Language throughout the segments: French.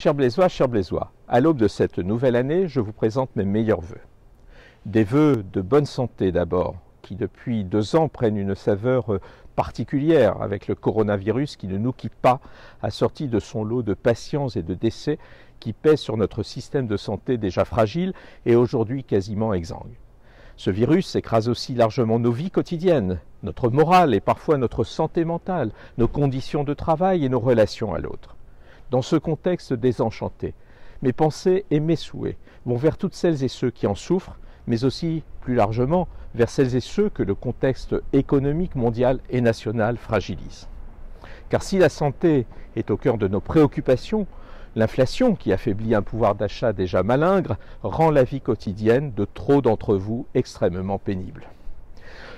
Chers Blaisois, à l'aube de cette nouvelle année, je vous présente mes meilleurs vœux. Des vœux de bonne santé d'abord, qui depuis 2 ans prennent une saveur particulière avec le coronavirus qui ne nous quitte pas, assorti de son lot de patients et de décès qui pèsent sur notre système de santé déjà fragile et aujourd'hui quasiment exsangue. Ce virus écrase aussi largement nos vies quotidiennes, notre morale et parfois notre santé mentale, nos conditions de travail et nos relations à l'autre. Dans ce contexte désenchanté, mes pensées et mes souhaits vont vers toutes celles et ceux qui en souffrent, mais aussi, plus largement, vers celles et ceux que le contexte économique mondial et national fragilise. Car si la santé est au cœur de nos préoccupations, l'inflation, qui affaiblit un pouvoir d'achat déjà malingre, rend la vie quotidienne de trop d'entre vous extrêmement pénible.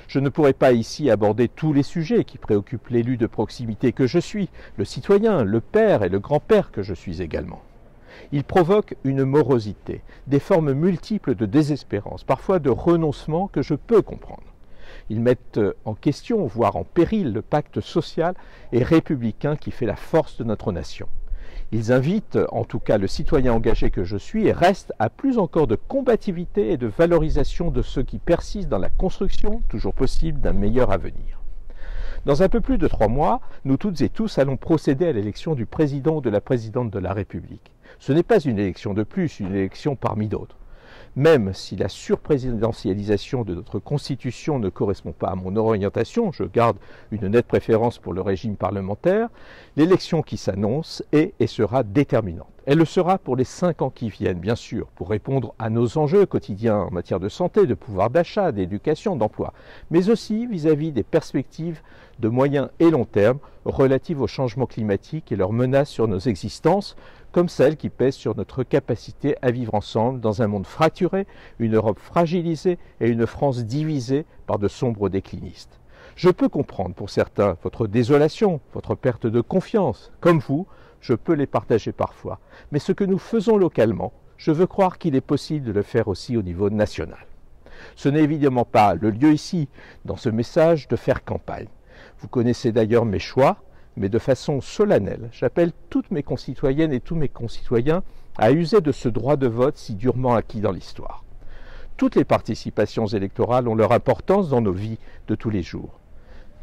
Je ne pourrai pas ici aborder tous les sujets qui préoccupent l'élu de proximité que je suis, le citoyen, le père et le grand-père que je suis également. Ils provoquent une morosité, des formes multiples de désespérance, parfois de renoncement que je peux comprendre. Ils mettent en question, voire en péril, le pacte social et républicain qui fait la force de notre nation. Ils invitent, en tout cas le citoyen engagé que je suis, et restent à plus encore de combativité et de valorisation de ceux qui persistent dans la construction, toujours possible, d'un meilleur avenir. Dans un peu plus de 3 mois, nous toutes et tous allons procéder à l'élection du président ou de la présidente de la République. Ce n'est pas une élection de plus, une élection parmi d'autres. Même si la surprésidentialisation de notre Constitution ne correspond pas à mon orientation, je garde une nette préférence pour le régime parlementaire, l'élection qui s'annonce est et sera déterminante. Elle le sera pour les 5 ans qui viennent, bien sûr, pour répondre à nos enjeux quotidiens en matière de santé, de pouvoir d'achat, d'éducation, d'emploi, mais aussi vis-à-vis des perspectives de moyen et long terme relatives au changement climatique et leurs menaces sur nos existences, comme celles qui pèsent sur notre capacité à vivre ensemble dans un monde fracturé, une Europe fragilisée et une France divisée par de sombres déclinistes. Je peux comprendre pour certains votre désolation, votre perte de confiance. Comme vous, je peux les partager parfois. Mais ce que nous faisons localement, je veux croire qu'il est possible de le faire aussi au niveau national. Ce n'est évidemment pas le lieu ici, dans ce message, de faire campagne. Vous connaissez d'ailleurs mes choix, mais de façon solennelle, j'appelle toutes mes concitoyennes et tous mes concitoyens à user de ce droit de vote si durement acquis dans l'histoire. Toutes les participations électorales ont leur importance dans nos vies de tous les jours.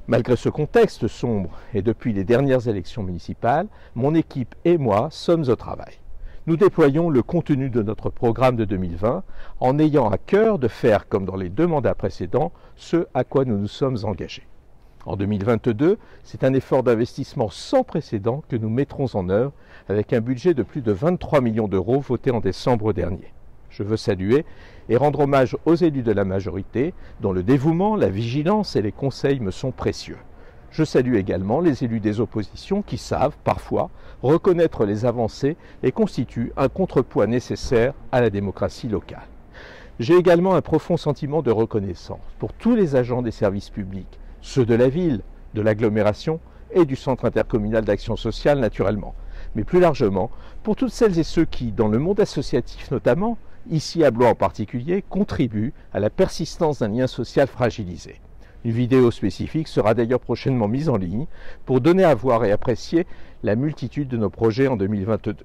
Malgré ce contexte sombre et depuis les dernières élections municipales, mon équipe et moi sommes au travail. Nous déployons le contenu de notre programme de 2020 en ayant à cœur de faire, comme dans les 2 mandats précédents, ce à quoi nous nous sommes engagés. En 2022, c'est un effort d'investissement sans précédent que nous mettrons en œuvre avec un budget de plus de 23 millions d'euros voté en décembre dernier. Je veux saluer et rendre hommage aux élus de la majorité dont le dévouement, la vigilance et les conseils me sont précieux. Je salue également les élus des oppositions qui savent, parfois, reconnaître les avancées et constituent un contrepoids nécessaire à la démocratie locale. J'ai également un profond sentiment de reconnaissance pour tous les agents des services publics, ceux de la ville, de l'agglomération et du centre intercommunal d'action sociale naturellement, mais plus largement pour toutes celles et ceux qui, dans le monde associatif notamment, ici à Blois en particulier, contribuent à la persistance d'un lien social fragilisé. Une vidéo spécifique sera d'ailleurs prochainement mise en ligne pour donner à voir et apprécier la multitude de nos projets en 2022.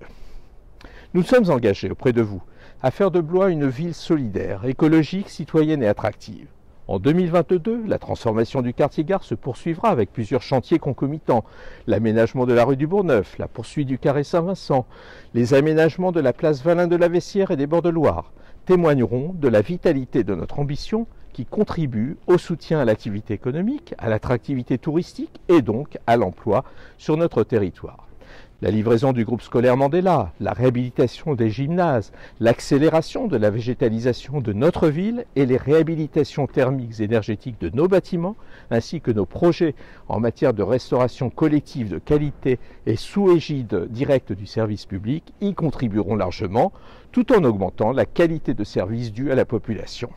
Nous sommes engagés auprès de vous à faire de Blois une ville solidaire, écologique, citoyenne et attractive. En 2022, la transformation du quartier-gare se poursuivra avec plusieurs chantiers concomitants. L'aménagement de la rue du Bourgneuf, la poursuite du carré Saint-Vincent, les aménagements de la place Valin de la Vessière et des bords de Loire témoigneront de la vitalité de notre ambition qui contribue au soutien à l'activité économique, à l'attractivité touristique et donc à l'emploi sur notre territoire. La livraison du groupe scolaire Mandela, la réhabilitation des gymnases, l'accélération de la végétalisation de notre ville et les réhabilitations thermiques et énergétiques de nos bâtiments, ainsi que nos projets en matière de restauration collective de qualité et sous égide directe du service public y contribueront largement, tout en augmentant la qualité de service due à la population.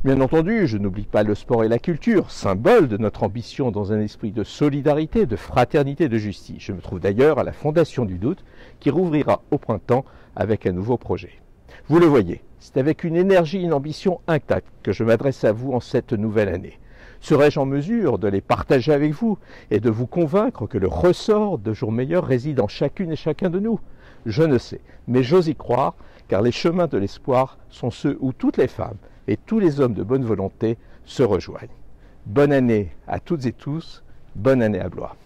Bien entendu, je n'oublie pas le sport et la culture, symbole de notre ambition dans un esprit de solidarité, de fraternité, de justice. Je me trouve d'ailleurs à la Fondation du Doute, qui rouvrira au printemps avec un nouveau projet. Vous le voyez, c'est avec une énergie et une ambition intacte que je m'adresse à vous en cette nouvelle année. Serais-je en mesure de les partager avec vous et de vous convaincre que le ressort de jours meilleurs réside en chacune et chacun de nous? Je ne sais, mais j'ose y croire, car les chemins de l'espoir sont ceux où toutes les femmes et tous les hommes de bonne volonté se rejoignent. Bonne année à toutes et tous, bonne année à Blois.